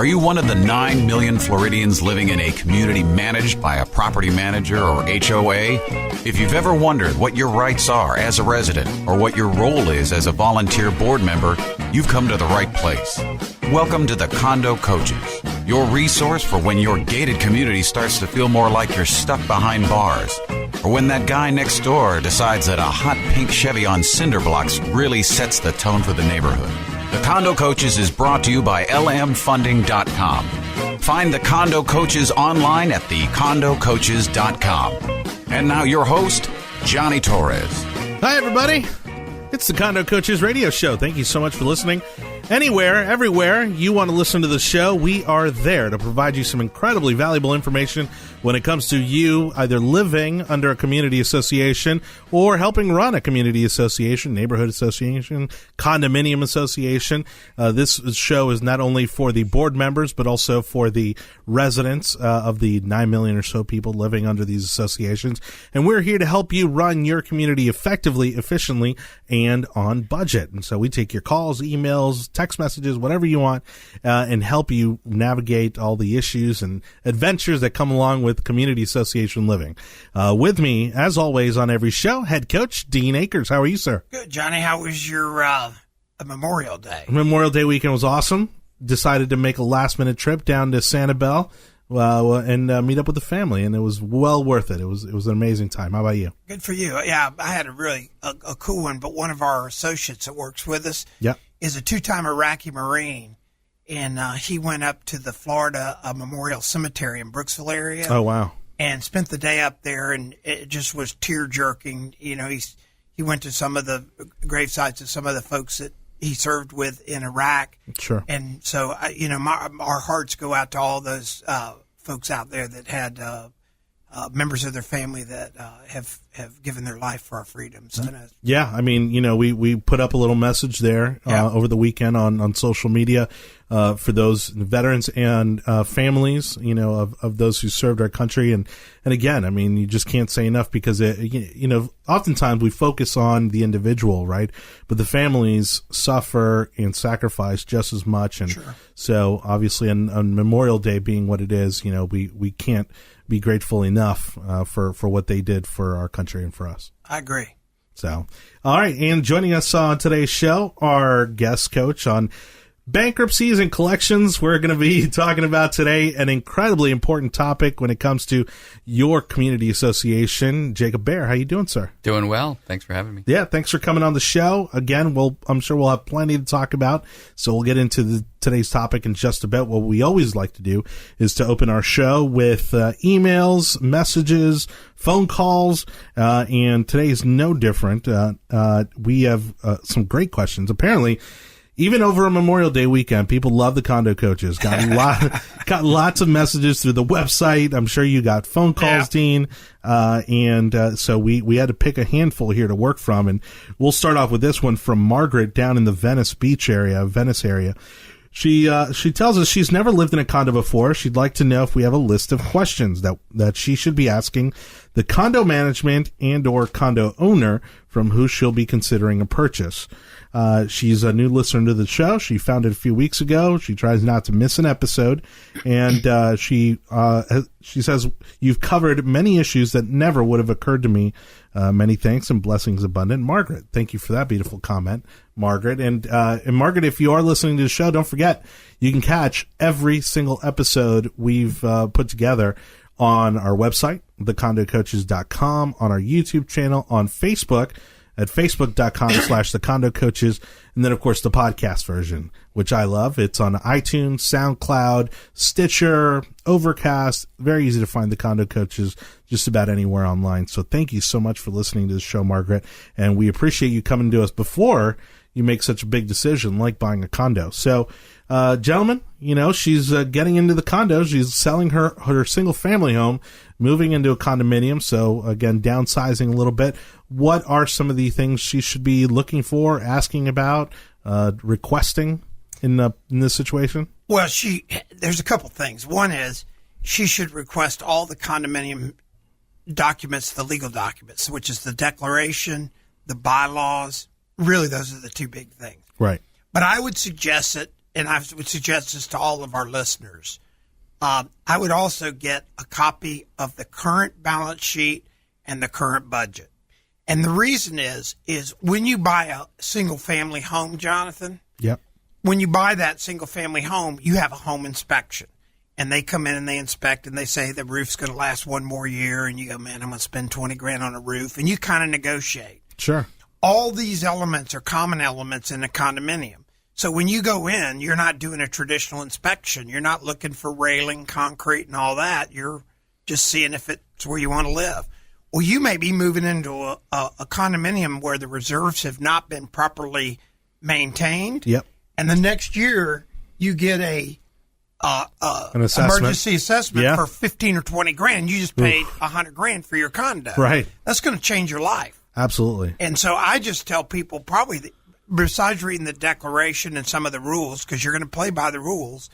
Are you one of the 9 million Floridians living in a community managed by a property manager or HOA? If you've ever wondered what your rights are as a resident or what your role is as a volunteer board member, you've come to the right place. Welcome to the Condo Coaches, your resource for when your gated community starts to feel more like you're stuck behind bars, or when that guy next door decides that a hot pink Chevy on cinder blocks really sets the tone for the neighborhood. The Condo Coaches is brought to you by lmfunding.com. Find the Condo Coaches online at thecondocoaches.com. And now your host, Johnny Torres. Hi, everybody. It's the Condo Coaches radio show. Thank you so much for listening. Anywhere, everywhere you want to listen to the show, we are there to provide you some incredibly valuable information when it comes to you either living under a community association or helping run a community association, neighborhood association, condominium association. This show is not only for the board members, but also for the residents of the 9 million or so people living under these associations. And we're here to help you run your community effectively, efficiently, and on budget. And so we take your calls, emails, text messages, whatever you want, and help you navigate all the issues and adventures that come along with community association living. With me, as always, on every show, head coach Dean Akers. How are you, sir? Good, Johnny. How was your Memorial Day? Memorial Day weekend was awesome. Decided to make a last-minute trip down to Sanibel and meet up with the family, and it was well worth it. It was an amazing time. How about you? Good for you. Yeah, I had a cool one, but one of our associates that works with us is a two-time Iraqi Marine, and he went up to the Florida Memorial Cemetery in Brooksville area. Oh, wow. And spent the day up there, and it just was tear-jerking. You know, he went to some of the grave sites of some of the folks that he served with in Iraq. Sure. And so, our hearts go out to all those folks out there that had members of their family that have given their life for our freedoms. Yeah, I mean, we put up a little message there over the weekend on social media for those veterans and families, of those who served our country. And again, I mean, you just can't say enough because, oftentimes we focus on the individual, right? But the families suffer and sacrifice just as much. And so obviously on Memorial Day being what it is, we can't be grateful enough for what they did for our country and for us. I agree. So, all right. And joining us on today's show, our guest coach on bankruptcies and collections. We're going to be talking about today an incredibly important topic when it comes to your community association. Jacob Bair, how you doing, sir? Doing well. Thanks for having me. Yeah, thanks for coming on the show. Again, I'm sure we'll have plenty to talk about, so we'll get into today's topic in just a bit. What we always like to do is to open our show with emails, messages, phone calls, and today is no different. We have some great questions. Apparently, even over a Memorial Day weekend, people love the Condo Coaches. Got lots of messages through the website. I'm sure you got phone calls, Dean. So we had to pick a handful here to work from. And we'll start off with this one from Margaret down in the Venice area. She tells us she's never lived in a condo before. She'd like to know if we have a list of questions that she should be asking the condo management and or condo owner from who she'll be considering a purchase. She's a new listener to the show. She found it a few weeks ago. She tries not to miss an episode. And she says, you've covered many issues that never would have occurred to me. Many thanks and blessings abundant. Margaret, thank you for that beautiful comment, Margaret. And Margaret, if you are listening to the show, don't forget, you can catch every single episode we've put together on our website, thecondocoaches.com, on our YouTube channel, on Facebook, at facebook.com/thecondocoaches, and then, of course, the podcast version, which I love. It's on iTunes, SoundCloud, Stitcher, Overcast. Very easy to find the Condo Coaches just about anywhere online. So thank you so much for listening to the show, Margaret, and we appreciate you coming to us before you make such a big decision like buying a condo. So, gentlemen, she's getting into the condo. She's selling her single-family home, moving into a condominium. So, again, downsizing a little bit. What are some of the things she should be looking for, asking about, requesting in this situation? Well, there's a couple things. One is she should request all the condominium documents, the legal documents, which is the declaration, the bylaws. Really, those are the two big things. Right. But I would suggest that and I would suggest this to all of our listeners, I would also get a copy of the current balance sheet and the current budget. And the reason is when you buy a single-family home, Jonathan, yep. When you buy that single-family home, you have a home inspection. And they come in and they inspect and they say the roof's going to last one more year. And you go, man, I'm going to spend $20,000 on a roof. And you kind of negotiate. Sure. All these elements are common elements in a condominium. So when you go in, you're not doing a traditional inspection. You're not looking for railing, concrete, and all that. You're just seeing if it's where you want to live. Well, you may be moving into a condominium where the reserves have not been properly maintained. Yep. And the next year you get an assessment. emergency assessment for $15,000 or $20,000. You just paid $100,000 for your condo. Right. That's going to change your life. Absolutely. And so I just tell people probably, besides reading the declaration and some of the rules, because you're going to play by the rules,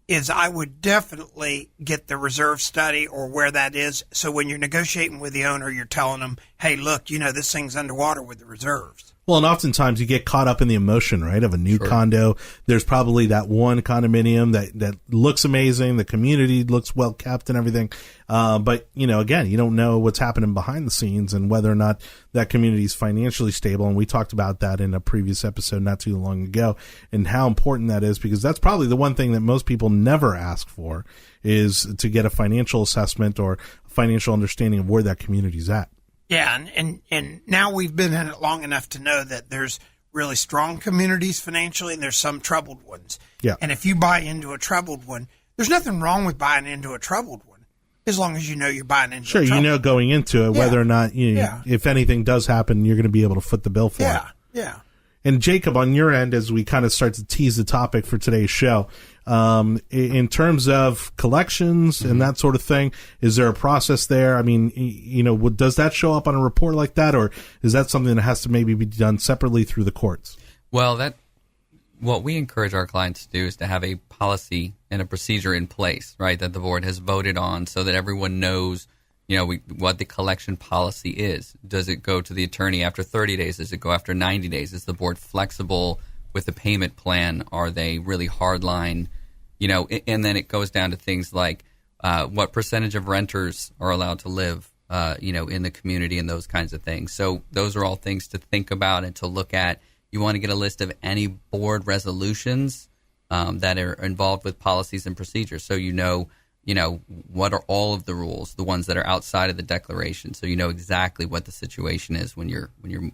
is I would definitely get the reserve study or where that is. So when you're negotiating with the owner, you're telling them, hey, look, this thing's underwater with the reserves. Well, and oftentimes you get caught up in the emotion, right, of a new condo. There's probably that one condominium that looks amazing. The community looks well kept and everything. But, again, you don't know what's happening behind the scenes and whether or not that community is financially stable. And we talked about that in a previous episode not too long ago and how important that is, because that's probably the one thing that most people never ask for is to get a financial assessment or financial understanding of where that community's at. Yeah, and now we've been in it long enough to know that there's really strong communities financially and there's some troubled ones. Yeah. And if you buy into a troubled one, there's nothing wrong with buying into a troubled one as long as you know you're buying into a troubled one. Going into it whether or not, if anything does happen, you're going to be able to foot the bill for it. Yeah. And Jacob, on your end, as we kind of start to tease the topic for today's show, in terms of collections and that sort of thing, is there a process there? I mean, does that show up on a report like that, or is that something that has to maybe be done separately through the courts? Well, what we encourage our clients to do is to have a policy and a procedure in place, right, that the board has voted on so that everyone knows what the collection policy is. Does it go to the attorney after 30 days? Does it go after 90 days? Is the board flexible with the payment plan? Are they really hardline? And then it goes down to things like what percentage of renters are allowed to live, in the community and those kinds of things. So those are all things to think about and to look at. You want to get a list of any board resolutions that are involved with policies and procedures. So what are all of the rules, the ones that are outside of the declaration, so you know exactly what the situation is when you're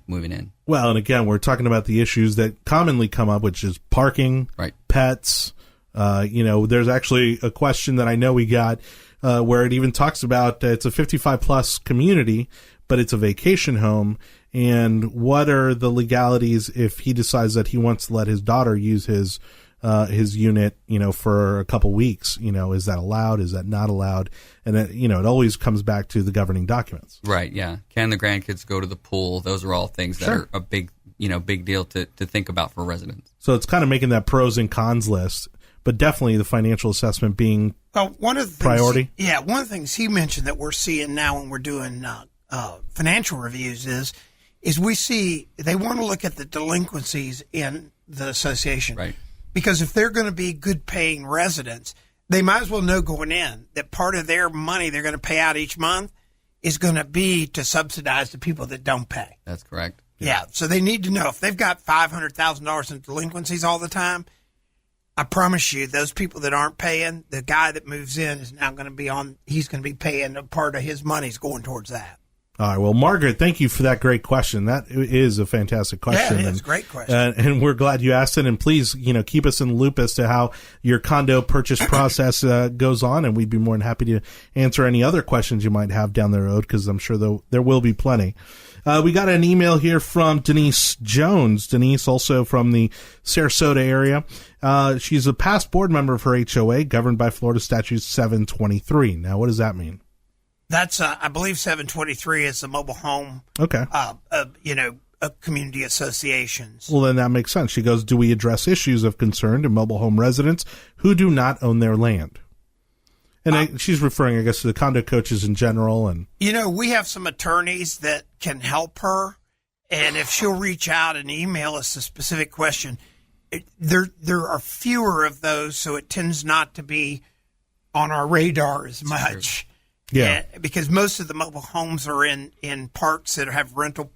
moving in. Well, and again, we're talking about the issues that commonly come up, which is parking, right, pets. There's actually a question that I know we got where it even talks about it's a 55-plus community, but it's a vacation home, and what are the legalities if he decides that he wants to let his daughter use his unit, for a couple weeks, is that allowed? Is that not allowed? And it always comes back to the governing documents. Right. Yeah. Can the grandkids go to the pool? Those are all things that are a big deal to think about for residents. So it's kind of making that pros and cons list, but definitely the financial assessment being one of the priority. One of the things he mentioned that we're seeing now when we're doing financial reviews is we see they want to look at the delinquencies in the association. Right. Because if they're going to be good paying residents, they might as well know going in that part of their money they're going to pay out each month is going to be to subsidize the people that don't pay. That's correct. Yeah. So they need to know if they've got $500,000 in delinquencies all the time, I promise you those people that aren't paying, the guy that moves in is now going to be he's going to be paying a part of his money's going towards that. All right. Well, Margaret, thank you for that great question. That is a fantastic question. Yeah, it is a great question. And we're glad you asked it. And please, keep us in the loop as to how your condo purchase process goes on. And we'd be more than happy to answer any other questions you might have down the road, because I'm sure there will be plenty. We got an email here from Denise Jones. Denise, also from the Sarasota area. She's a past board member of her HOA, governed by Florida Statute 723. Now, what does that mean? That's, I believe 723 is the mobile home, community associations. Well, then that makes sense. She goes, do we address issues of concern to mobile home residents who do not own their land? And she's referring, I guess, to the condo coaches in general. And we have some attorneys that can help her. And if she'll reach out and email us a specific question, there are fewer of those, so it tends not to be on our radar as much. Yeah. Because most of the mobile homes are in parks that have rental.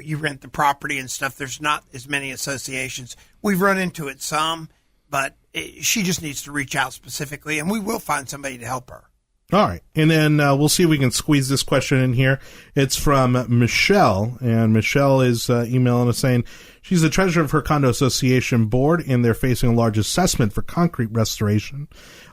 You rent the property and stuff. There's not as many associations. We've run into it some, but she just needs to reach out specifically, and we will find somebody to help her. All right. And then we'll see if we can squeeze this question in here. It's from Michelle, and Michelle is emailing us saying she's the treasurer of her condo association board, and they're facing a large assessment for concrete restoration.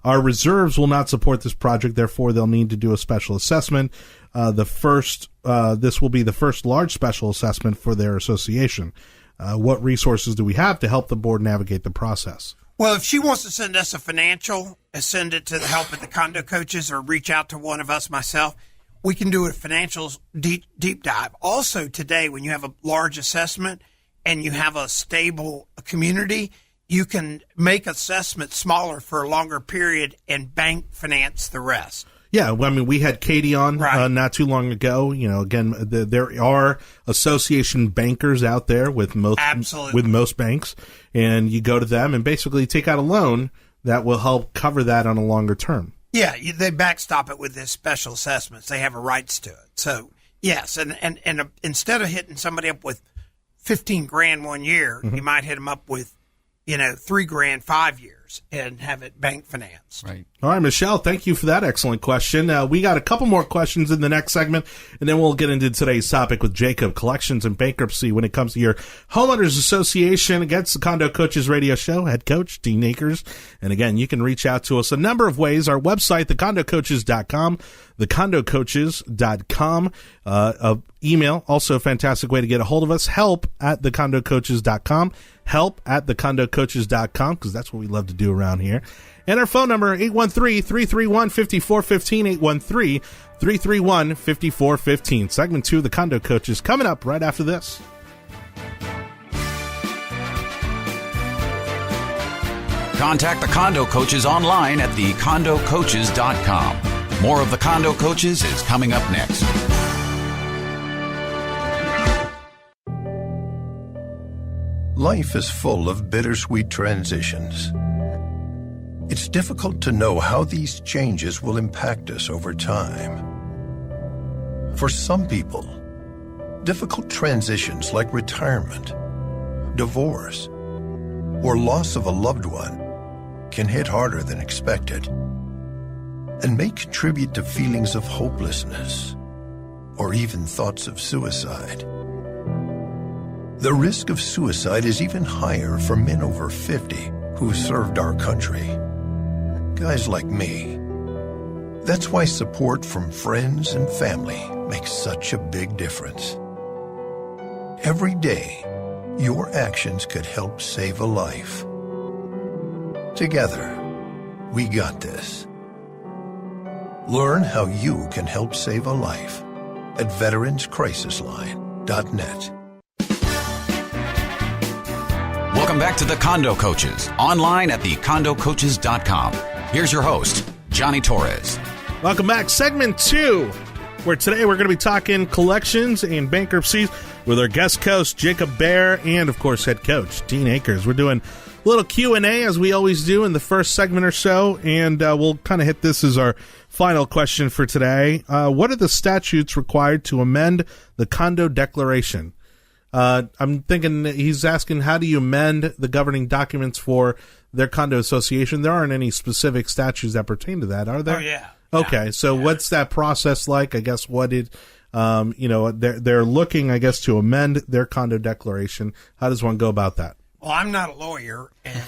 Our reserves will not support this project, therefore they'll need to do a special assessment. This will be the first large special assessment for their association. What resources do we have to help the board navigate the process? Well, if she wants to send us a financial, send it to the help at the Condo Coaches or reach out to one of us, myself, we can do a financial deep dive. Also today, when you have a large assessment and you have a stable community, you can make assessments smaller for a longer period and bank finance the rest. Yeah, well, I mean, we had Katie on right. Not too long ago. You know, again, there are association bankers out there with most banks, and you go to them and basically take out a loan that will help cover that on a longer term. Yeah, they backstop it with this special assessments. They have a rights to it. So yes, and instead of hitting somebody up with $15,000 1 year, you might hit them up with $3,000 5 years and have it bank finance. Right. All right, Michelle, thank you for that excellent question. We got a couple more questions in the next segment, and then we'll get into today's topic with Jacob, collections and bankruptcy when it comes to your homeowners association against the Condo Coaches radio show, head coach, Dean Akers. And again, you can reach out to us a number of ways. Our website, thecondocoaches.com, thecondocoaches.com, email, also a fantastic way to get a hold of us, help@thecondocoaches.com, help@thecondocoaches.com, because that's what we love to do around here. And our phone number, 813-331-5415, 813-331-5415. Segment 2 of the Condo Coaches coming up right after this. Contact the Condo Coaches online at thecondocoaches.com. More of the Condo Coaches is coming up next. Life is full of bittersweet transitions. It's difficult to know how these changes will impact us over time. For some people, difficult transitions like retirement, divorce, or loss of a loved one can hit harder than expected and may contribute to feelings of hopelessness or even thoughts of suicide. The risk of suicide is even higher for men over 50 who served our country. Guys like me. That's why support from friends and family makes such a big difference. Every day, your actions could help save a life. Together, we got this. Learn how you can help save a life at veteranscrisisline.net. Welcome back to the Condo Coaches, online at thecondocoaches.com. Here's your host, Johnny Torres. Welcome back. Segment 2, where today we're going to be talking collections and bankruptcies with our guest coach, Jacob Bair, and, of course, head coach, Dean Akers. We're doing a little Q&A, as we always do in the first segment or so, and we'll kind of hit this as our final question for today. What are the statutes required to amend the condo declaration? I'm thinking he's asking, how do you amend the governing documents for their condo association? There aren't any specific statutes that pertain to that, are there? Oh, yeah. Okay, so what's that process like? I guess they're looking, I guess, to amend their condo declaration. How does one go about that? Well, I'm not a lawyer. And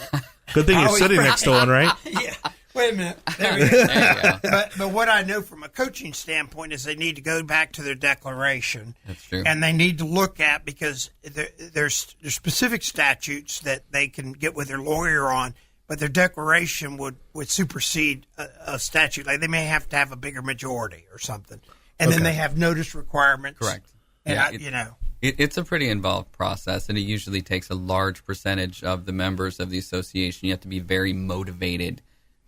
good thing you're sitting next to one, right? Yeah. Wait a minute. There we go. But what I know from a coaching standpoint is they need to go back to their declaration. That's true. And they need to look at, because there's specific statutes that they can get with their lawyer on, but their declaration would supersede a statute. Like they may have to have a bigger majority or something. And then they have notice requirements. Correct. And It's a pretty involved process, and it usually takes a large percentage of the members of the association. You have to be very motivated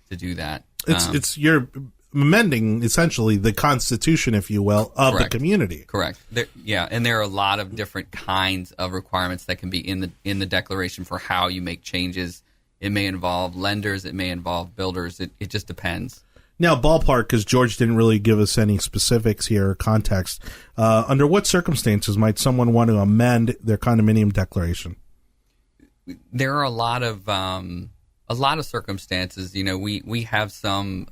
to do that. It's you're amending essentially the constitution, if you will, of Correct. the community. Correct. And there are a lot of different kinds of requirements that can be in the declaration for how you make changes. It may involve lenders. It may involve builders. It just depends. Now, ballpark, because George didn't really give us any specifics here or context, under what circumstances might someone want to amend their condominium declaration? There are a lot of circumstances. We have some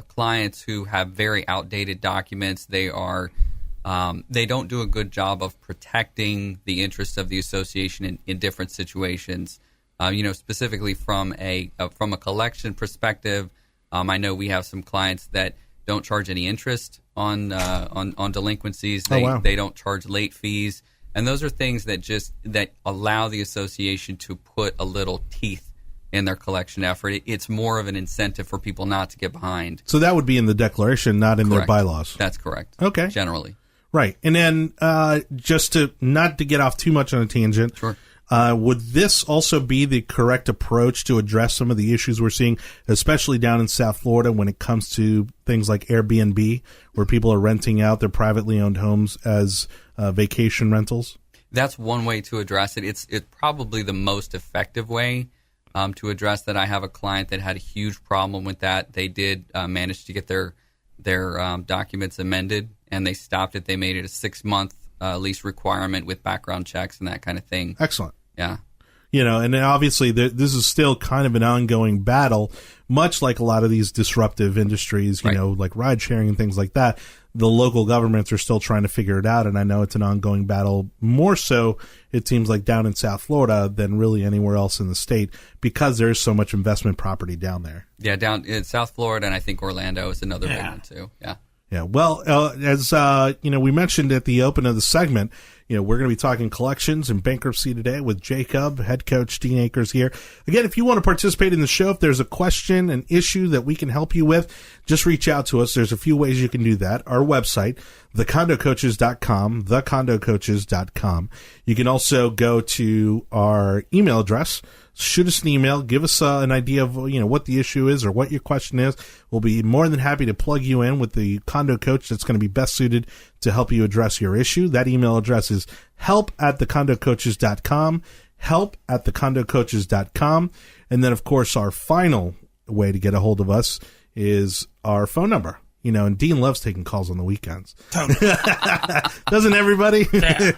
clients who have very outdated documents. They don't do a good job of protecting the interests of the association in different situations. Specifically from a collection perspective. I know we have some clients that don't charge any interest on delinquencies. They don't charge late fees, and those are things that allow the association to put a little teeth in their collection effort. It's more of an incentive for people not to get behind. So that would be in the declaration, not in Correct. their bylaws. That's correct. Okay, generally, right. And then just to not to get off too much on a tangent. Sure. Would this also be the correct approach to address some of the issues we're seeing, especially down in South Florida when it comes to things like Airbnb, where people are renting out their privately owned homes as vacation rentals? That's one way to address it. It's probably the most effective way to address that. I have a client that had a huge problem with that. They did manage to get their documents amended, and they stopped it. They made it a 6-month lease requirement with background checks and that kind of thing. Excellent. Yeah. And obviously this is still kind of an ongoing battle, much like a lot of these disruptive industries, right. Like ride sharing and things like that. The local governments are still trying to figure it out. And I know it's an ongoing battle, more so it seems like down in South Florida than really anywhere else in the state, because there's so much investment property down there. Yeah. Down in South Florida. And I think Orlando is another big one too. Yeah. Yeah. Well, as we mentioned at the open of the segment, we're going to be talking collections and bankruptcy today with Jacob, head coach Dean Akers here. Again, if you want to participate in the show, if there's a question, an issue that we can help you with, just reach out to us. There's a few ways you can do that. Our website, thecondocoaches.com, thecondocoaches.com. You can also go to our email address. Shoot us an email. Give us an idea of what the issue is or what your question is. We'll be more than happy to plug you in with the condo coach that's going to be best suited to help you address your issue. That email address is help@thecondocoaches.com, help@thecondocoaches.com. And then, of course, our final way to get a hold of us is our phone number. And Dean loves taking calls on the weekends. Totally. Doesn't everybody? Yeah.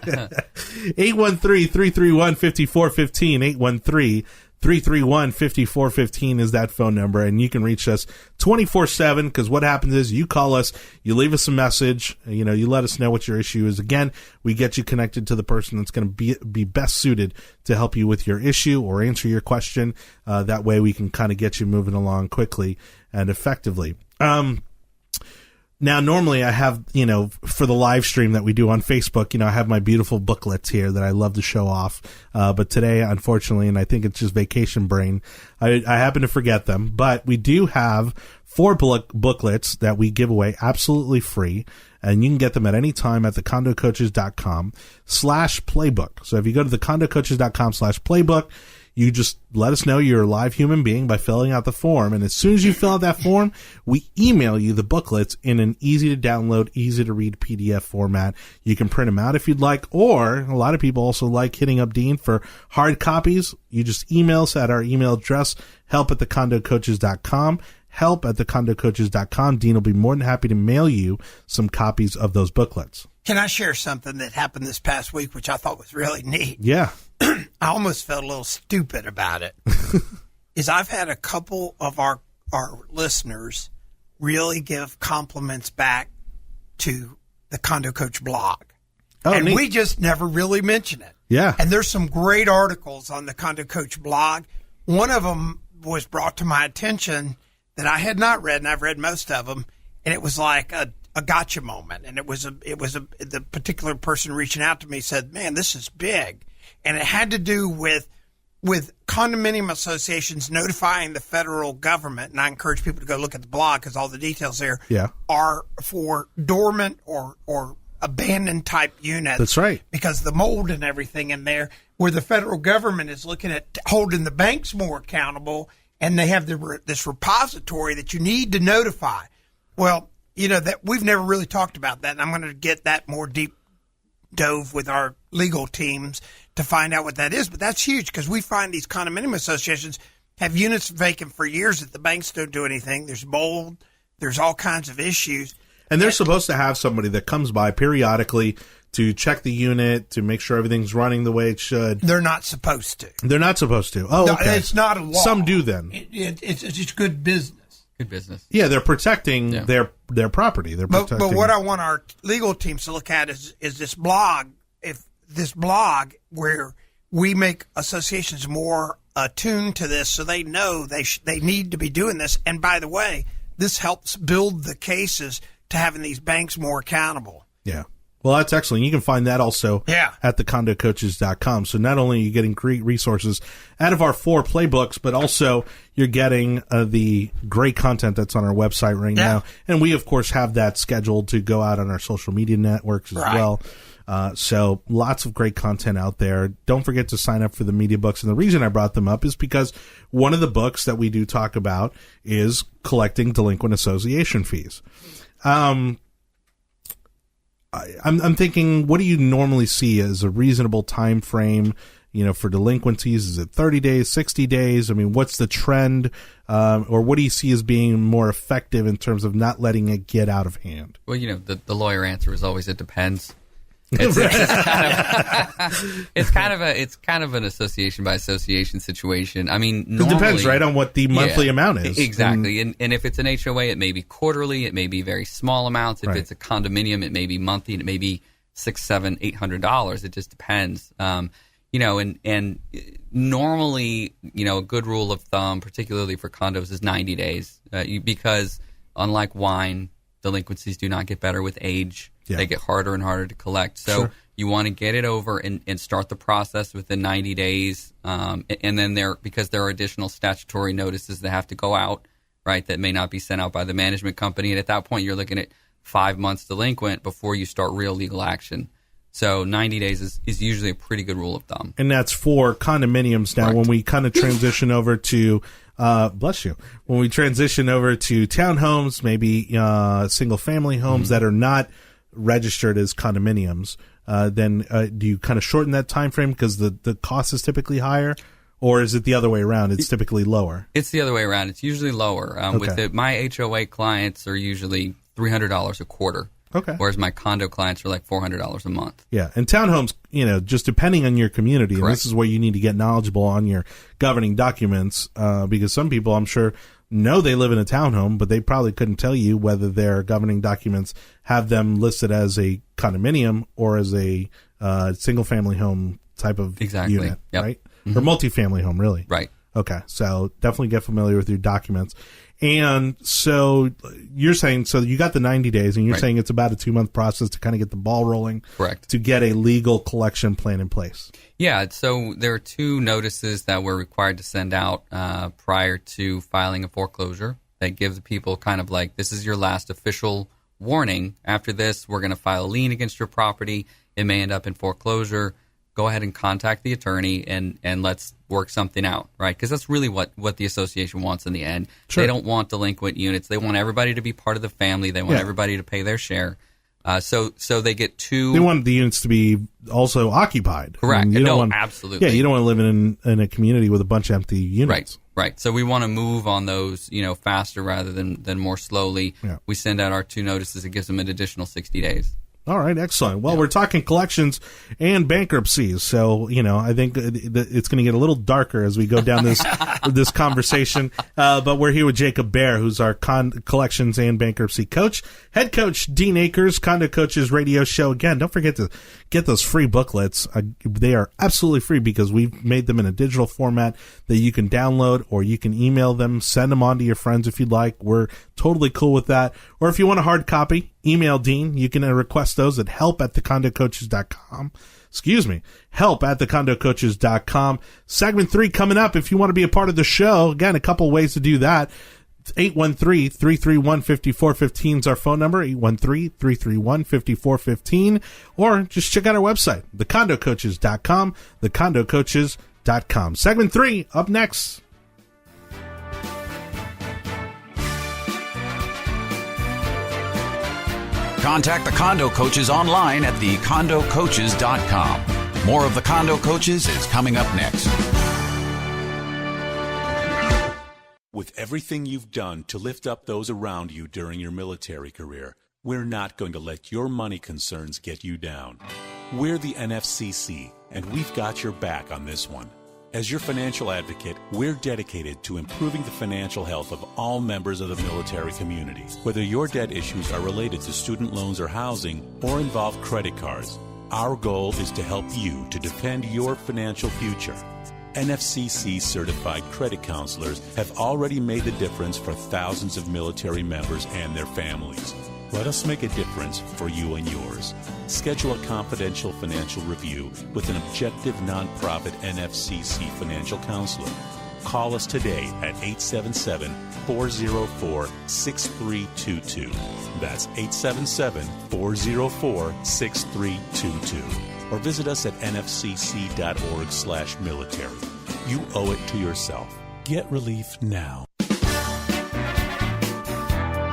813-331-5415, 813-331-5415 is that phone number, and you can reach us 24/7, because what happens is you call us, you leave us a message, you let us know what your issue is. Again, we get you connected to the person that's going to be best suited to help you with your issue or answer your question. That way we can kind of get you moving along quickly and effectively. Now, normally I have, for the live stream that we do on Facebook, I have my beautiful booklets here that I love to show off. But today, unfortunately, and I think it's just vacation brain, I happen to forget them. But we do have 4 booklets that we give away absolutely free. And you can get them at any time at thecondocoaches.com/playbook. So if you go to thecondocoaches.com/playbook, you just let us know you're a live human being by filling out the form. And as soon as you fill out that form, we email you the booklets in an easy to download, easy to read PDF format. You can print them out if you'd like, or a lot of people also like hitting up Dean for hard copies. You just email us at our email address, help@thecondocoaches.com, help@thecondocoaches.com. Dean will be more than happy to mail you some copies of those booklets. Can I share something that happened this past week, which I thought was really neat? Yeah. I almost felt a little stupid about it. Is I've had a couple of our listeners really give compliments back to the Condo Coach blog. Oh, and neat. we just never really mention it. Yeah. And there's some great articles on the Condo Coach blog. One of them was brought to my attention that I had not read, and I've read most of them, and it was like a gotcha moment. And the particular person reaching out to me said, "Man, this is big." And it had to do with condominium associations notifying the federal government, and I encourage people to go look at the blog because all the details there are for dormant or abandoned type units. That's right. Because the mold and everything in there, where the federal government is looking at holding the banks more accountable, and they have this repository that you need to notify. Well, that we've never really talked about that, and I'm going to get that more deep dove with our legal teams to find out what that is. But that's huge because we find these condominium associations have units vacant for years that the banks don't do anything. There's mold. There's all kinds of issues. And they're supposed to have somebody that comes by periodically to check the unit, to make sure everything's running the way it should. They're not supposed to. They're not supposed to. Oh, okay. No, it's not a law. Some do then. It's just good business. Good business. Yeah, they're protecting their property. They're protecting. But what I want our legal teams to look at is this blog. If this blog where we make associations more attuned to this, so they know they need to be doing this. And by the way, this helps build the cases to having these banks more accountable. Yeah. Well, that's excellent. You can find that also at thecondocoaches.com. So not only are you getting great resources out of our 4 playbooks, but also you're getting the great content that's on our website right now. And we, of course, have that scheduled to go out on our social media networks as well. So lots of great content out there. Don't forget to sign up for the media books. And the reason I brought them up is because one of the books that we do talk about is collecting delinquent association fees. I'm thinking, what do you normally see as a reasonable time frame, for delinquencies? Is it 30 days, 60 days? I mean, what's the trend? Or what do you see as being more effective in terms of not letting it get out of hand? Well, the lawyer answer is always it depends. It's kind of an association by association situation. I mean, normally, it depends, right, on what the monthly amount is. Exactly. And if it's an HOA, it may be quarterly. It may be very small amounts. If it's a condominium, it may be monthly. And it may be $600, $700, $800. It just depends. And normally, a good rule of thumb, particularly for condos, is 90 days. Because unlike wine, delinquencies do not get better with age. Yeah. They get harder and harder to collect. So you want to get it over and start the process within 90 days. And then because there are additional statutory notices that have to go out, right, that may not be sent out by the management company. And at that point, you're looking at 5 months delinquent before you start real legal action. So 90 days is usually a pretty good rule of thumb. And that's for condominiums. Now, when we kind of transition over to when we transition over to townhomes, maybe single family homes that are not registered as condominiums, then do you kind of shorten that time frame because the cost is typically higher, or is it the other way around? It's typically lower. It's the other way around. It's usually lower. With my HOA clients are usually $300 a quarter. Okay. Whereas my condo clients are like $400 a month. Yeah. And townhomes, just depending on your community, and this is where you need to get knowledgeable on your governing documents, because some people, I'm sure, know they live in a townhome, but they probably couldn't tell you whether their governing documents have them listed as a condominium or as a single-family home type of unit, right? Mm-hmm. Or multifamily home, really. Right. Okay. So definitely get familiar with your documents. And so you're saying, so you got the 90 days, and you're saying it's about a 2-month process to kind of get the ball rolling. Correct. To get a legal collection plan in place. Yeah. So there are 2 notices that we're required to send out prior to filing a foreclosure that give the people kind of like, this is your last official warning. After this, we're going to file a lien against your property. It may end up in foreclosure. Go ahead and contact the attorney and let's work something out, right? Because that's really what the association wants in the end. Sure. They don't want delinquent units. They want everybody to be part of the family. They want everybody to pay their share. So they get 2. They want the units to be also occupied. Correct. Absolutely. Yeah, you don't want to live in a community with a bunch of empty units. Right. So we want to move on those, faster rather than more slowly. Yeah. We send out our 2 notices. It gives them an additional 60 days. All right, excellent. Well, we're talking collections and bankruptcies, so I think it's going to get a little darker as we go down this conversation. But we're here with Jacob Bair, who's our collections and bankruptcy coach, head coach Dean Akers, Condo Coaches radio show. Again, don't forget to get those free booklets. They are absolutely free because we've made them in a digital format that you can download, or you can email them, send them on to your friends if you'd like. We're totally cool with that. Or if you want a hard copy, email Dean. You can request those at help@thecondocoaches.com. help@thecondocoaches.com. Segment 3 coming up. If you want to be a part of the show, again, a couple ways to do that. 813-331-5415 is our phone number, 813-331-5415, or just check out our website, thecondocoaches.com, thecondocoaches.com. Segment 3 up next. Contact the Condo Coaches online at thecondocoaches.com. More of the Condo Coaches is coming up next. With everything you've done to lift up those around you during your military career, we're not going to let your money concerns get you down. We're the NFCC, and we've got your back on this one. As your financial advocate, we're dedicated to improving the financial health of all members of the military community. Whether your debt issues are related to student loans or housing, or involve credit cards, our goal is to help you to defend your financial future. NFCC certified credit counselors have already made the difference for thousands of military members and their families. Let us make a difference for you and yours. Schedule a confidential financial review with an objective nonprofit NFCC financial counselor. Call us today at 877-404-6322. That's 877-404-6322. Or visit us at nfcc.org/military. You owe it to yourself. Get relief now.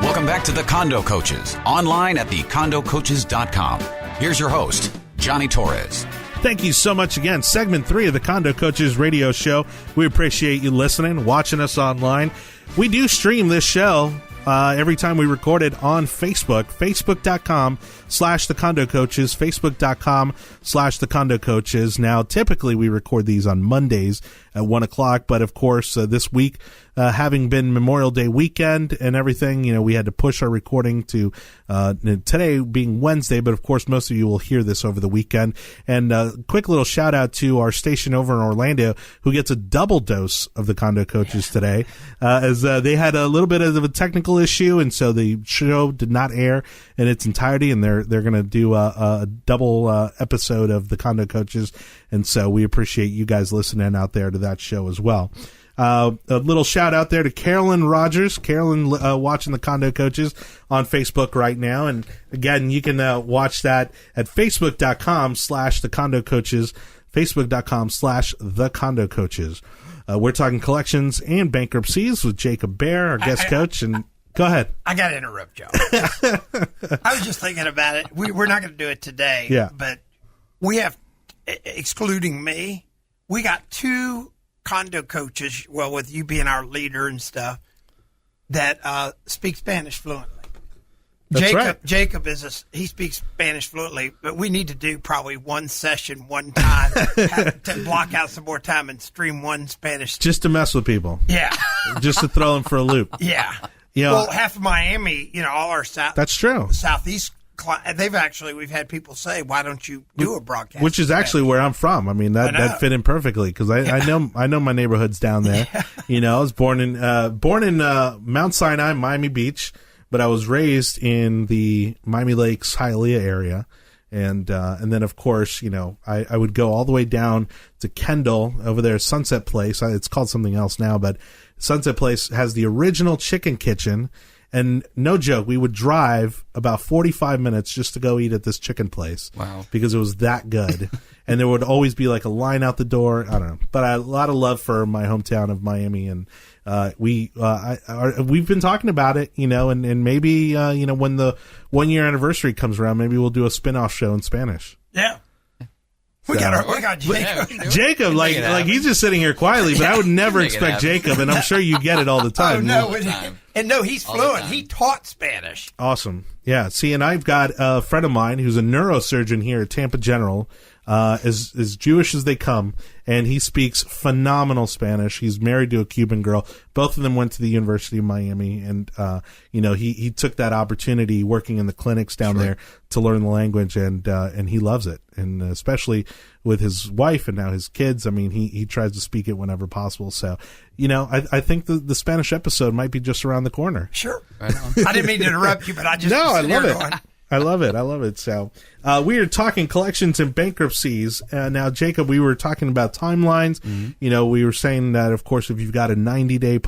Welcome back to the Condo Coaches, online at thecondocoaches.com. Here's your host, Johnny Torres. Thank you so much again. Segment 3 of the Condo Coaches radio show. We appreciate you listening, watching us online. We do stream this show every time we record it on Facebook, facebook.com/the Condo Coaches, facebook.com/the Condo Coaches. Now, typically we record these on Mondays at 1 o'clock, but of course, this week, having been Memorial Day weekend and everything, we had to push our recording to today being Wednesday, but of course, most of you will hear this over the weekend. And quick little shout out to our station over in Orlando, who gets a double dose of the Condo Coaches today, as they had a little bit of a technical issue, and so the show did not air in its entirety, and they're going to do a double episode of the Condo Coaches, and so we appreciate you guys listening out there to that show as well. A little shout out there to Carolyn Rogers. Carolyn watching the Condo Coaches on Facebook right now. And again, you can watch that at facebook.com/the Condo Coaches, facebook.com/the Condo Coaches. We're talking collections and bankruptcies with Jacob Bair, our guest coach. And go ahead. I got to interrupt, Joe. I was just thinking about it. We're not going to do it today. Yeah. But we have, excluding me, we got 2 condo coaches, well, with you being our leader and stuff, that speak Spanish fluently. That's right. Jacob he speaks Spanish fluently, but we need to do probably one session, one time, to block out some more time and stream one Spanish. Just to mess with people. Yeah. Just to throw them for a loop. Yeah. Well, half of Miami, all our that's true. Southeast. We've had people say, why don't you do a broadcast? Which is actually where I'm from. I mean, that fit in perfectly because I know my neighborhoods down there. Yeah. I was born in Mount Sinai, Miami Beach, but I was raised in the Miami Lakes, Hialeah area. And then of course, I would go all the way down to Kendall over there, Sunset Place. It's called something else now, but Sunset Place has the original chicken kitchen. And no joke, we would drive about 45 minutes just to go eat at this chicken place. Wow. Because it was that good. And there would always be like a line out the door. I don't know. But a lot of love for my hometown of Miami. And we've been talking about it, and maybe, when the 1-year anniversary comes around, maybe we'll do a spin-off show in Spanish. Yeah. We got Jacob. Jacob, like he's just sitting here quietly, but I would never expect Jacob, and I'm sure you get it all the time. No, he's fluent. He taught Spanish. Awesome. Yeah. See, and I've got a friend of mine who's a neurosurgeon here at Tampa General, as Jewish as they come, and he speaks phenomenal Spanish. He's married to a Cuban girl. Both of them went to the University of Miami, and he took that opportunity working in the clinics down there to learn the language, and he loves it, and especially with his wife and now his kids. I mean, he tries to speak it whenever possible. So, I think the Spanish episode might be just around the corner. Sure. Right on. I didn't mean to interrupt you, but I just I love it. I love it. So we are talking collections and bankruptcies. Now, Jacob, we were talking about timelines. Mm-hmm. We were saying that, of course, if you've got a 90-day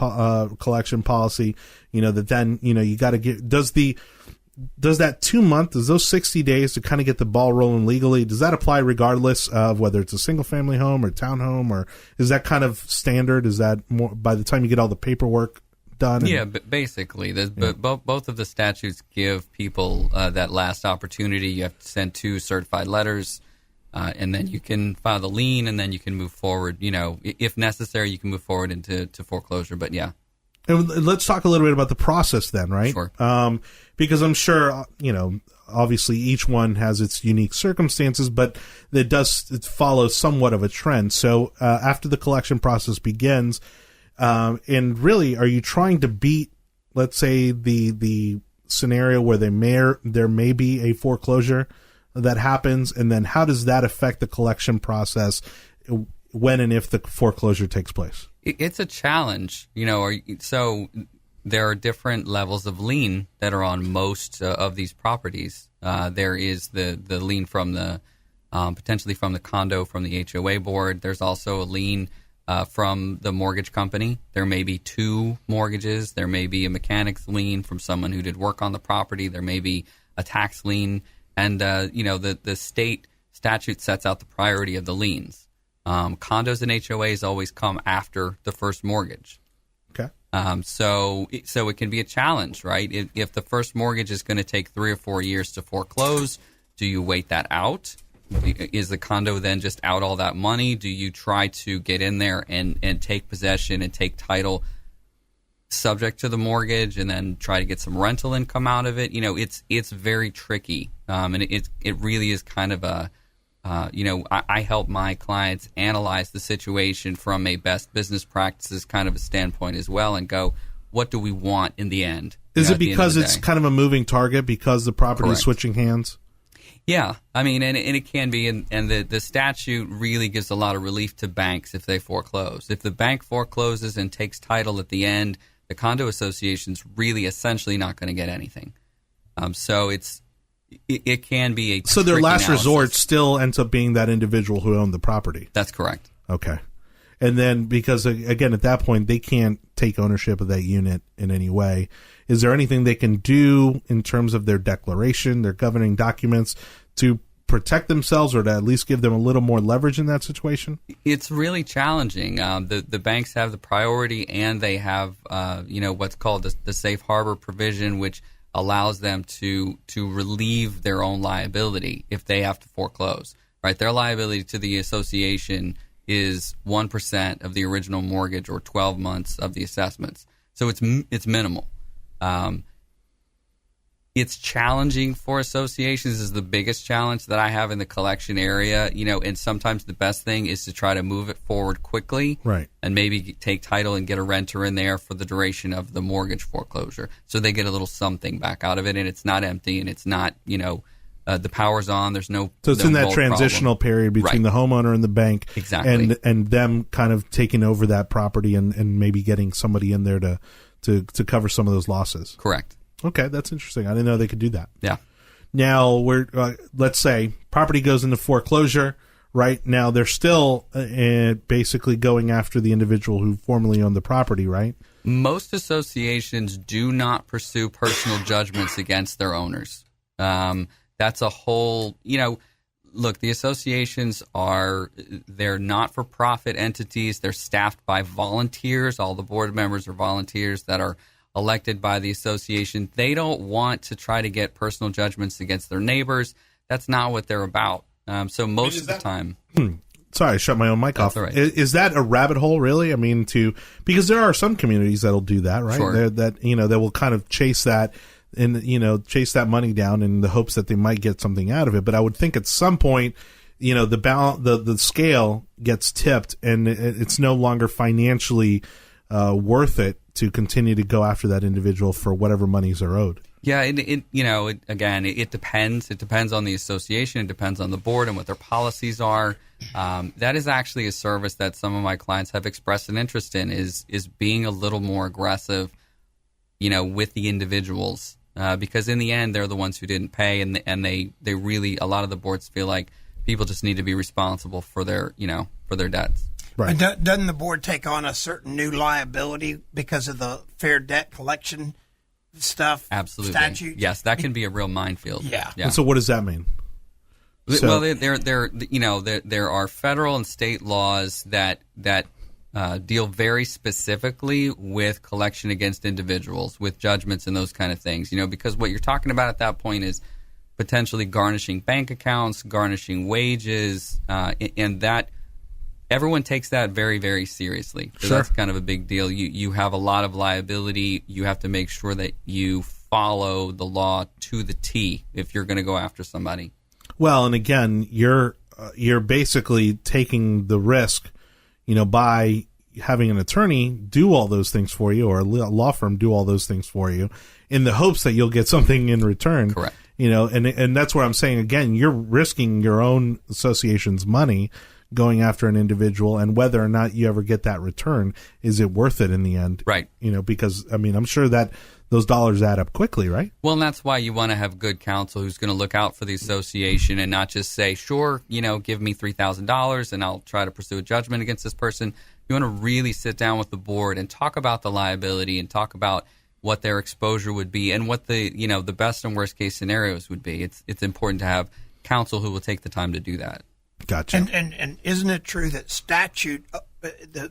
collection policy, that then, you got to get, does that 2 month, does those 60 days to kind of get the ball rolling legally, does that apply regardless of whether it's a single family home or townhome, or is that kind of standard? Is that more by the time you get all the paperwork done. Yeah, but basically, both of the statutes give people that last opportunity. You have to send 2 certified letters, and then you can file the lien, and then you can move forward. If necessary, you can move forward into foreclosure. But yeah. And let's talk a little bit about the process then, right? Sure. Because I'm sure, obviously each one has its unique circumstances, but it follows somewhat of a trend. So after the collection process begins, and really, are you trying to beat, let's say, the scenario where there may be a foreclosure that happens, and then how does that affect the collection process when and if the foreclosure takes place? It's a challenge, so there are different levels of lien that are on most of these properties. There is the lien from the potentially from the condo, from the HOA board. There's also a lien from the mortgage company. There may be 2 mortgages. There may be a mechanic's lien from someone who did work on the property. There may be a tax lien. And, the state statute sets out the priority of the liens. Condos and HOAs always come after the first mortgage. Okay. So it can be a challenge, right? If the first mortgage is going to take 3 or 4 years to foreclose, do you wait that out? Is the condo then just out all that money? Do you try to get in there and take possession and take title subject to the mortgage and then try to get some rental income out of it? It's very tricky. And it really is kind of a, I help my clients analyze the situation from a best business practices kind of a standpoint as well and go, what do we want in the end? Is it because it's kind of a moving target because the property is switching hands? Yeah, and it can be, and the statute really gives a lot of relief to banks if they foreclose. If the bank forecloses and takes title at the end, the condo association's really essentially not going to get anything. So it can be a so their last analysis. resort still ends up being that individual who owned the property. That's correct. Okay. And then because, again, at that point, they can't take ownership of that unit in any way. Is there anything they can do in terms of their declaration, their governing documents, to protect themselves or to at least give them a little more leverage in that situation? It's really challenging. The banks have the priority, and they have what's called the safe harbor provision, which allows them to relieve their own liability if they have to foreclose. Right, their liability to the association is 1% of the original mortgage or 12 months of the assessments. So it's minimal. It's challenging for associations. This is the biggest challenge that I have in the collection area, and sometimes the best thing is to try to move it forward quickly, right? And maybe take title and get a renter in there for the duration of the mortgage foreclosure. So they get a little something back out of it, and it's not empty, and it's not, the power's on. There's no. So it's in that transitional period between the homeowner and the bank, exactly, and them kind of taking over that property and maybe getting somebody in there to cover some of those losses. Correct. Okay, that's interesting. I didn't know they could do that. Yeah. Now we're let's say property goes into foreclosure. Right now, they're still basically going after the individual who formerly owned the property. Right. Most associations do not pursue personal judgments against their owners. That's a whole, look, the associations they're not-for-profit entities. They're staffed by volunteers. All the board members are volunteers that are elected by the association. They don't want to try to get personal judgments against their neighbors. That's not what they're about. So most of the time... Sorry, I shut my own mic off. Right. Is that a rabbit hole, really? I mean, because there are some communities that'll do that, right? Sure. That will kind of chase that and, chase that money down in the hopes that they might get something out of it. But I would think at some point, the scale gets tipped and it's no longer financially worth it to continue to go after that individual for whatever monies are owed. Yeah, it depends. It depends on the association. It depends on the board and what their policies are. That is actually a service that some of my clients have expressed an interest in is being a little more aggressive, with the individuals. Because in the end, they're the ones who didn't pay, and they really, a lot of the boards feel like people just need to be responsible for their debts. Right. But doesn't the board take on a certain new liability because of the Fair Debt Collection stuff? Absolutely. Statute? Yes, that can be a real minefield. Yeah. And so what does that mean? Well, there are federal and state laws that deal very specifically with collection against individuals, with judgments and those kind of things, because what you're talking about at that point is potentially garnishing bank accounts, garnishing wages, and that everyone takes that very, very seriously. So Sure. That's kind of a big deal. You have a lot of liability. You have to make sure that you follow the law to the T if you're going to go after somebody. Well, and again, you're basically taking the risk, by having an attorney do all those things for you, or a law firm do all those things for you, in the hopes that you'll get something in return. Correct. And that's where I'm saying, again, you're risking your own association's money going after an individual, and whether or not you ever get that return, is it worth it in the end? Right. Because, I'm sure that those dollars add up quickly, right? Well, and that's why you want to have good counsel who's going to look out for the association and not just say, sure, give me $3,000 and I'll try to pursue a judgment against this person. You want to really sit down with the board and talk about the liability and talk about what their exposure would be and what the best and worst case scenarios would be. It's important to have counsel who will take the time to do that. Gotcha. And isn't it true that statute, the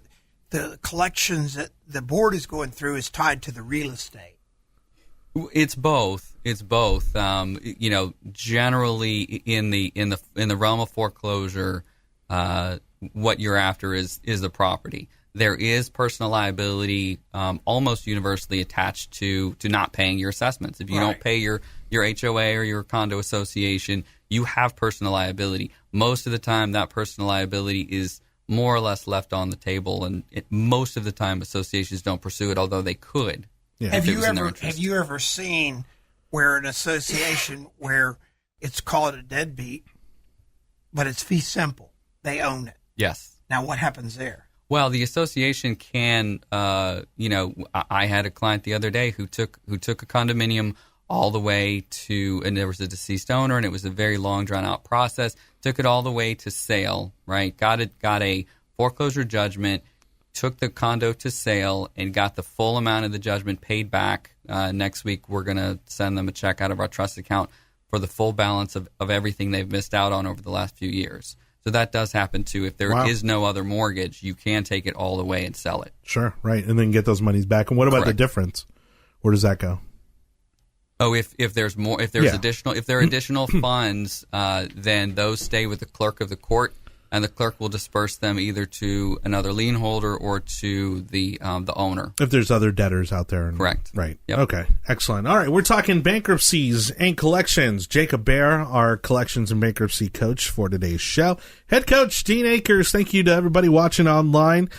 collections that the board is going through is tied to the real estate? It's both. Generally in the realm of foreclosure, what you're after is the property. There is personal liability almost universally attached to not paying your assessments. If you don't pay your HOA or your condo association, you have personal liability. Most of the time, that personal liability is more or less left on the table, and most of the time, associations don't pursue it, although they could. Yeah. Have you ever seen where an association where it's called a deadbeat, but it's fee simple? They own it. Yes. Now, what happens there? Well, the association can, I had a client the other day who took a condominium all the way to, and there was a deceased owner, and it was a very long, drawn-out process. Took it all the way to sale, right? Got a foreclosure judgment, took the condo to sale, and got the full amount of the judgment paid back. Next week, we're going to send them a check out of our trust account for the full balance of everything they've missed out on over the last few years. So that does happen, too. If there is no other mortgage, you can take it all the way and sell it. Sure, right, and then get those monies back. And what about the difference? Where does that go? Oh, if there's more, if there are additional funds, then those stay with the clerk of the court, and the clerk will disperse them either to another lien holder or to the owner. If there's other debtors out there. Correct. Right. Yep. Okay. Excellent. All right. We're talking bankruptcies and collections. Jacob Bair, our collections and bankruptcy coach for today's show. Head coach Dean Akers, thank you to everybody watching online.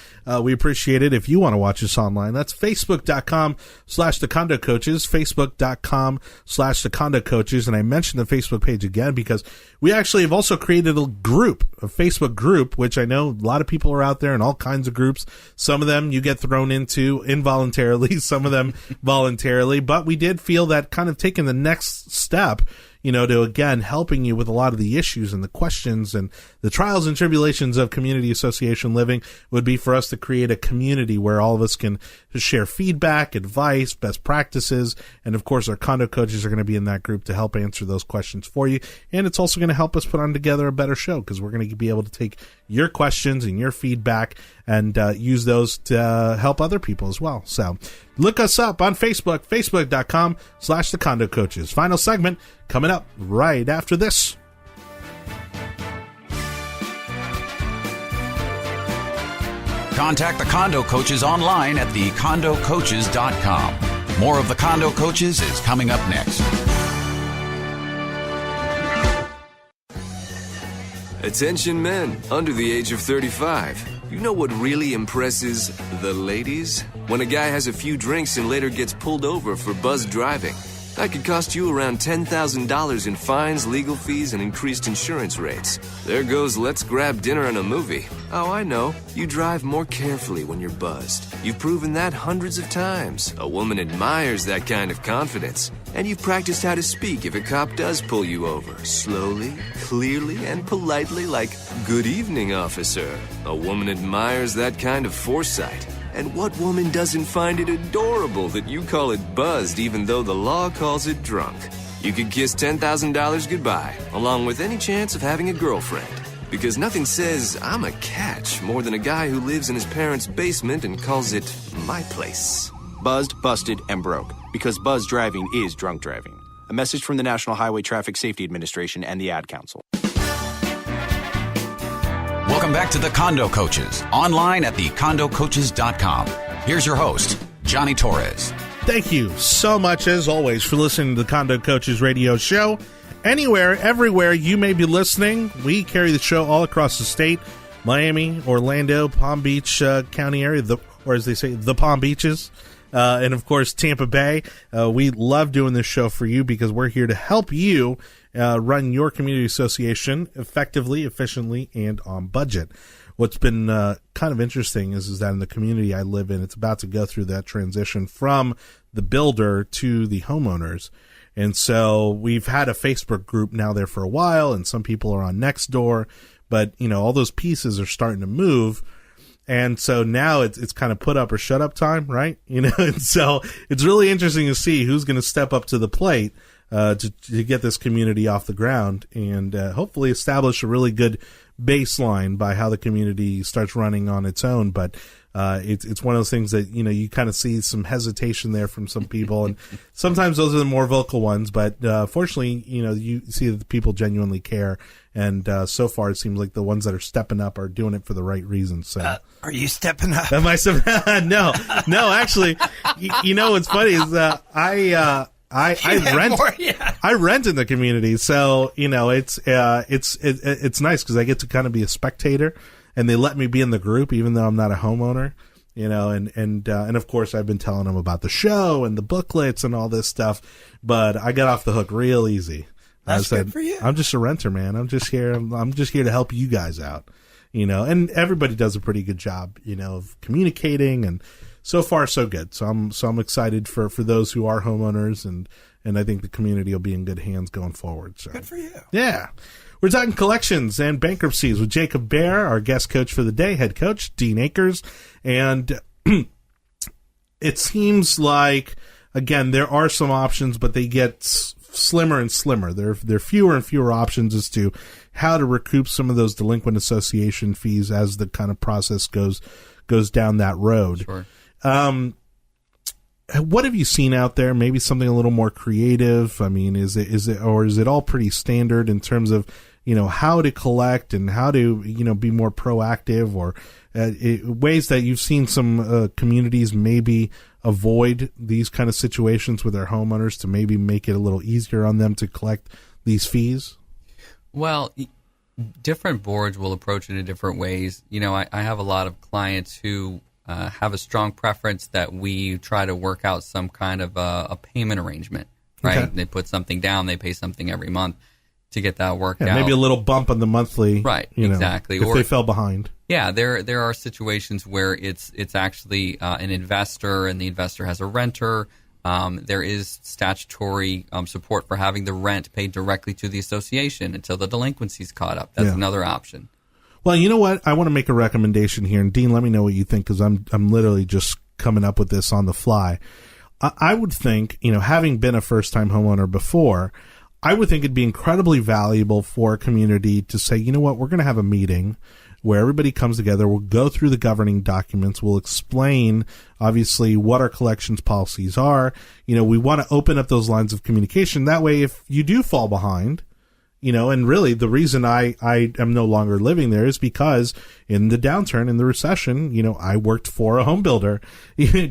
We appreciate it. If you want to watch us online, that's facebook.com/the Condo Coaches, facebook.com/the Condo Coaches. And I mentioned the Facebook page again because we actually have also created a Facebook group, which I know a lot of people are out there in all kinds of groups. Some of them you get thrown into involuntarily, some of them voluntarily. But we did feel that kind of taking the next step, to again helping you with a lot of the issues and the questions and the trials and tribulations of community association living would be for us to create a community where all of us can share feedback, advice, best practices, and of course our condo coaches are going to be in that group to help answer those questions for you. And it's also going to help us put on together a better show because we're going to be able to take your questions and your feedback and use those to help other people as well. So look us up on Facebook, facebook.com/the Condo Coaches. Final segment coming up right after this. Contact the Condo Coaches online at thecondocoaches.com. More of the Condo Coaches is coming up next. Attention men under the age of 35. You know what really impresses the ladies? When a guy has a few drinks and later gets pulled over for buzz driving. That could cost you around $10,000 in fines, legal fees, and increased insurance rates. There goes let's grab dinner and a movie. Oh, I know. You drive more carefully when you're buzzed. You've proven that hundreds of times. A woman admires that kind of confidence. And you've practiced how to speak if a cop does pull you over. Slowly, clearly, and politely like, "Good evening, officer." A woman admires that kind of foresight. And what woman doesn't find it adorable that you call it buzzed even though the law calls it drunk? You could kiss $10,000 goodbye, along with any chance of having a girlfriend. Because nothing says I'm a catch more than a guy who lives in his parents' basement and calls it my place. Buzzed, busted, and broke. Because buzz driving is drunk driving. A message from the National Highway Traffic Safety Administration and the Ad Council. Welcome back to the Condo Coaches, online at thecondocoaches.com. Here's your host, Johnny Torres. Thank you so much, as always, for listening to the Condo Coaches radio show. Anywhere, everywhere you may be listening, we carry the show all across the state. Miami, Orlando, Palm Beach County area, or as they say, the Palm Beaches. And, of course, Tampa Bay. We love doing this show for you because we're here to help you run your community association effectively, efficiently, and on budget. What's been kind of interesting is that in the community I live in, it's about to go through that transition from the builder to the homeowners. And so we've had a Facebook group now there for a while, and some people are on Nextdoor, but, you know, all those pieces are starting to move. And so now it's kind of put up or shut up time, right? You know, and so it's really interesting to see who's going to step up to the plate to get this community off the ground and hopefully establish a really good baseline by how the community starts running on its own. But it's one of those things that, you know, you kind of see some hesitation there from some people, and sometimes those are the more vocal ones. But fortunately, you know, you see that the people genuinely care, and so far it seems like the ones that are stepping up are doing it for the right reasons. So, are you stepping up? Am I no, actually, you know what's funny is I rent in the community, so you know it's nice because I get to kind of be a spectator, and they let me be in the group even though I'm not a homeowner, you know, and of course I've been telling them about the show and the booklets and all this stuff, but I got off the hook real easy. That's good for you. I'm just a renter, man. I'm just here to help you guys out, you know, and everybody does a pretty good job, you know, of communicating, and so far so good. So I'm excited for those who are homeowners, and I think the community will be in good hands going forward. So good for you. Yeah. We're talking collections and bankruptcies with Jacob Bair, our guest coach for the day, head coach, Dean Akers. And it seems like, again, there are some options, but they get slimmer and slimmer. There are fewer and fewer options as to how to recoup some of those delinquent association fees as the kind of process goes down that road. Sure. What have you seen out there? Maybe something a little more creative. I mean, is it all pretty standard in terms of, you know, how to collect and how to, you know, be more proactive, or ways that you've seen some communities maybe avoid these kind of situations with their homeowners to maybe make it a little easier on them to collect these fees? Well, different boards will approach it in different ways. You know, I have a lot of clients who have a strong preference that we try to work out some kind of a payment arrangement, right? Okay. They put something down, they pay something every month to get that worked out. Maybe a little bump on the monthly, right? You know, exactly. If they fell behind. Yeah, there are situations where it's actually an investor, and the investor has a renter. There is statutory support for having the rent paid directly to the association until the delinquency's caught up. That's another option. Well, you know what? I want to make a recommendation here, and Dean, let me know what you think, because I'm literally just coming up with this on the fly. I would think, you know, having been a first-time homeowner before, I would think it'd be incredibly valuable for a community to say, you know what, we're going to have a meeting where everybody comes together. We'll go through the governing documents. We'll explain, obviously, what our collections policies are. You know, we want to open up those lines of communication. That way, if you do fall behind, you know, and really the reason I am no longer living there is because in the downturn, in the recession, you know, I worked for a home builder,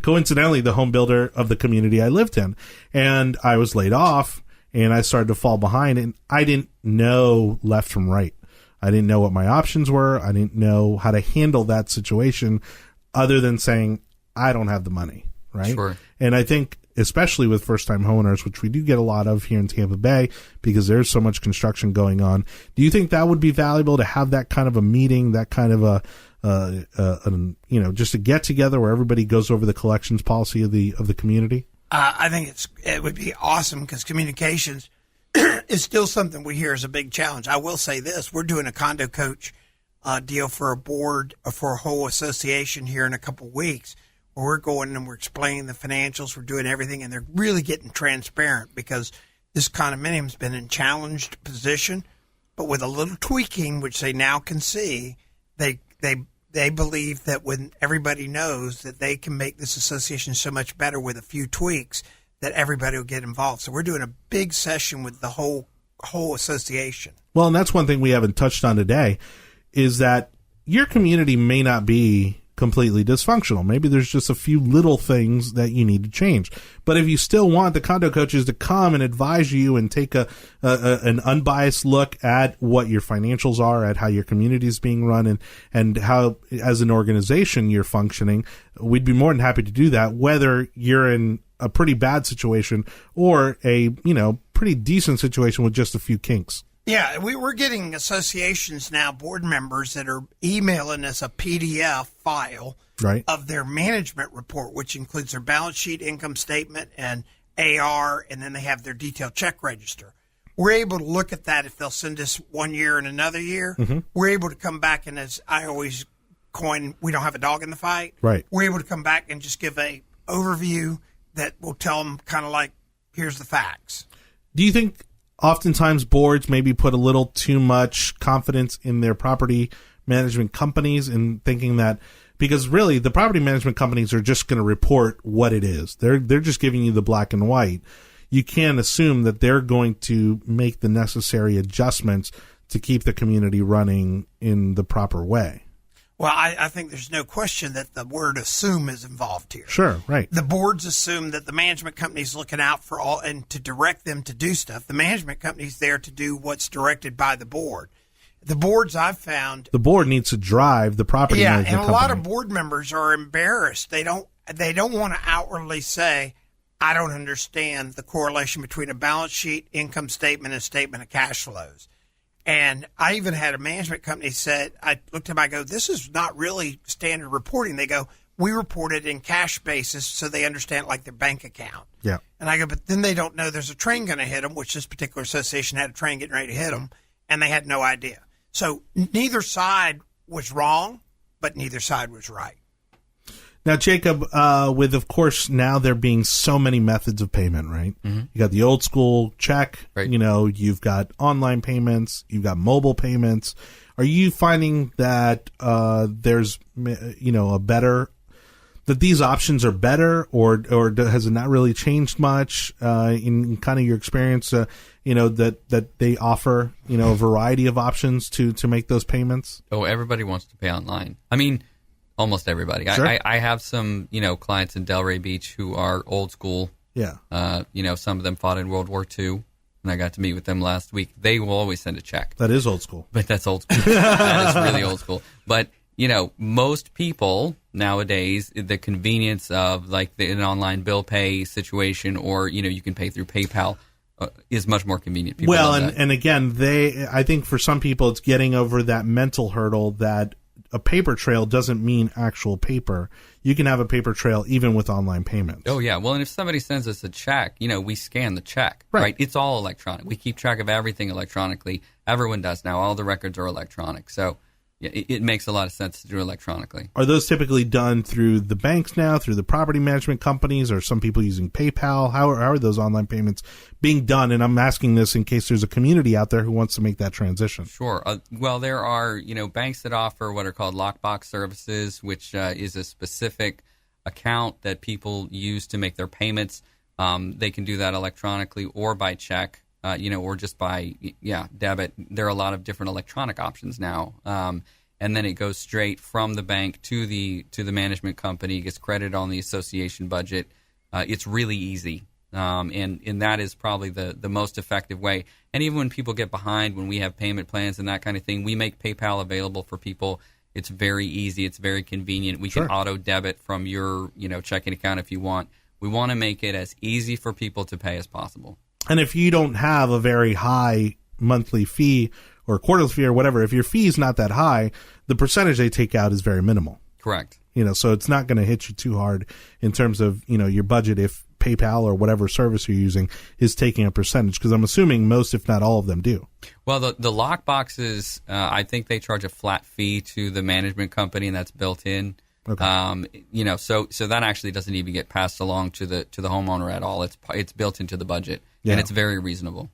coincidentally, the home builder of the community I lived in, and I was laid off. And I started to fall behind, and I didn't know left from right. I didn't know what my options were. I didn't know how to handle that situation other than saying, I don't have the money, right? Sure. And I think, especially with first-time homeowners, which we do get a lot of here in Tampa Bay because there's so much construction going on, do you think that would be valuable to have that kind of a meeting, that kind of you know, just a get-together where everybody goes over the collections policy of the community? I think it would be awesome because communications is still something we hear is a big challenge. I will say this. We're doing a condo coach deal for a board, for a whole association here in a couple of weeks, where we're going and we're explaining the financials, we're doing everything, and they're really getting transparent because this condominium's been in challenged position. but with a little tweaking, which they now can see, they believe that when everybody knows that they can make this association so much better with a few tweaks, that everybody will get involved. So we're doing a big session with the whole association. Well, and that's one thing we haven't touched on today, is that your community may not be completely dysfunctional. Maybe there's just a few little things that you need to change. But if you still want the condo coaches to come and advise you and take an unbiased look at what your financials are, at how your community is being run, and how, as an organization, you're functioning, we'd be more than happy to do that, whether you're in a pretty bad situation or a, pretty decent situation with just a few kinks. Yeah, we're getting associations now, board members that are emailing us a PDF file of their management report, which includes their balance sheet, income statement, and AR, and then they have their detailed check register. We're able to look at that if they'll send us 1 year and another year. Mm-hmm. We're able to come back, and as I always coin, we don't have a dog in the fight. Right. We're able to come back and just give a overview that will tell them kind of like, here's the facts. Do you think oftentimes boards maybe put a little too much confidence in their property management companies and thinking that, because really the property management companies are just going to report what it is. They're just giving you the black and white. You can't assume that they're going to make the necessary adjustments to keep the community running in the proper way. Well, I think there's no question that the word assume is involved here. Sure, right. The boards assume that the management company's looking out for all and to direct them to do stuff. The management company's there to do what's directed by the board. The boards I've found... The board needs to drive the property management company. Yeah, and a lot of board members are embarrassed. They don't want to outwardly say, I don't understand the correlation between a balance sheet, income statement, and statement of cash flows. And I even had a management company said, I looked at them, I go, this is not really standard reporting. They go, we report it in cash basis so they understand like their bank account. Yeah. And I go, but then they don't know there's a train going to hit them, which this particular association had a train getting ready to hit them, and they had no idea. So neither side was wrong, but neither side was right. Now, Jacob, with, of course, now there being so many methods of payment, right? Mm-hmm. You got the old school check, right. You've got online payments, you've got mobile payments. Are you finding that there's, a better, that these options are better, or has it not really changed much in kind of your experience, that they offer, a variety of options to make those payments? Oh, everybody wants to pay online. I mean, almost everybody. Sure. I have some, clients in Delray Beach who are old school. Yeah. Some of them fought in World War II, and I got to meet with them last week. They will always send a check. That is old school. But that's old school. That is really old school. But, most people nowadays, the convenience of like an online bill pay situation, or, you can pay through PayPal, is much more convenient. People and again, I think for some people it's getting over that mental hurdle that a paper trail doesn't mean actual paper. You can have a paper trail even with online payments. Oh, yeah. Well, and if somebody sends us a check, we scan the check, right? It's all electronic. We keep track of everything electronically. Everyone does now. All the records are electronic. So it makes a lot of sense to do electronically. Are those typically done through the banks now, through the property management companies, or some people using PayPal? How are those online payments being done? And I'm asking this in case there's a community out there who wants to make that transition. Sure. Well, there are, banks that offer what are called lockbox services, which is a specific account that people use to make their payments. They can do that electronically or by check, or just by, debit. There are a lot of different electronic options now. And then it goes straight from the bank to the management company, gets credited on the association budget. It's really easy. And that is probably the most effective way. And even when people get behind, when we have payment plans and that kind of thing, we make PayPal available for people. It's very easy. It's very convenient. We can auto debit from your, checking account if you want. We want to make it as easy for people to pay as possible. And if you don't have a very high monthly fee or quarterly fee or whatever, if your fee is not that high, the percentage they take out is very minimal. Correct. So it's not going to hit you too hard in terms of, your budget if PayPal or whatever service you're using is taking a percentage, because I'm assuming most, if not all of them, do. Well, the lock boxes, I think they charge a flat fee to the management company, and that's built in. Okay. So that actually doesn't even get passed along to the homeowner at all. It's built into the budget, and it's very reasonable.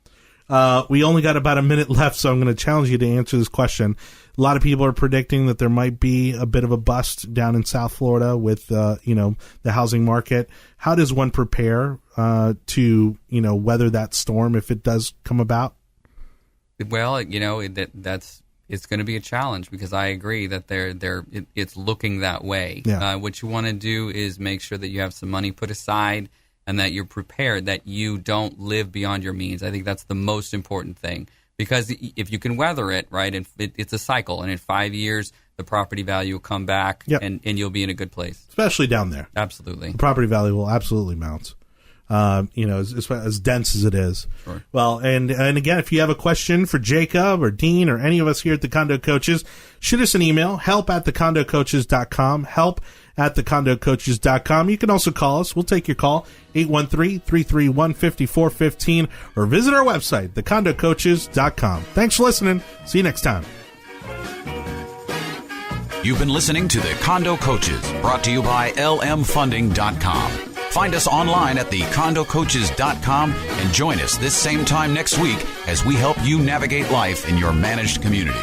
We only got about a minute left, so I'm going to challenge you to answer this question. A lot of people are predicting that there might be a bit of a bust down in South Florida with, the housing market. How does one prepare to, weather that storm if it does come about? Well, it's going to be a challenge because I agree that it's looking that way. Yeah. What you want to do is make sure that you have some money put aside and that you're prepared, that you don't live beyond your means. I think that's the most important thing. Because if you can weather it, right, and it's a cycle, and in 5 years, the property value will come back, and you'll be in a good place. Especially down there. Absolutely. The property value will absolutely mount, as dense as it is. Sure. Well, and again, if you have a question for Jacob or Dean or any of us here at the Condo Coaches, shoot us an email, help@thecondocoaches.com, help@thecondocoaches.com. You can also call us. We'll take your call, 813-331-5415, or visit our website, thecondocoaches.com. Thanks for listening. See you next time. You've been listening to the Condo Coaches, brought to you by lmfunding.com. Find us online at thecondocoaches.com and join us this same time next week as we help you navigate life in your managed community.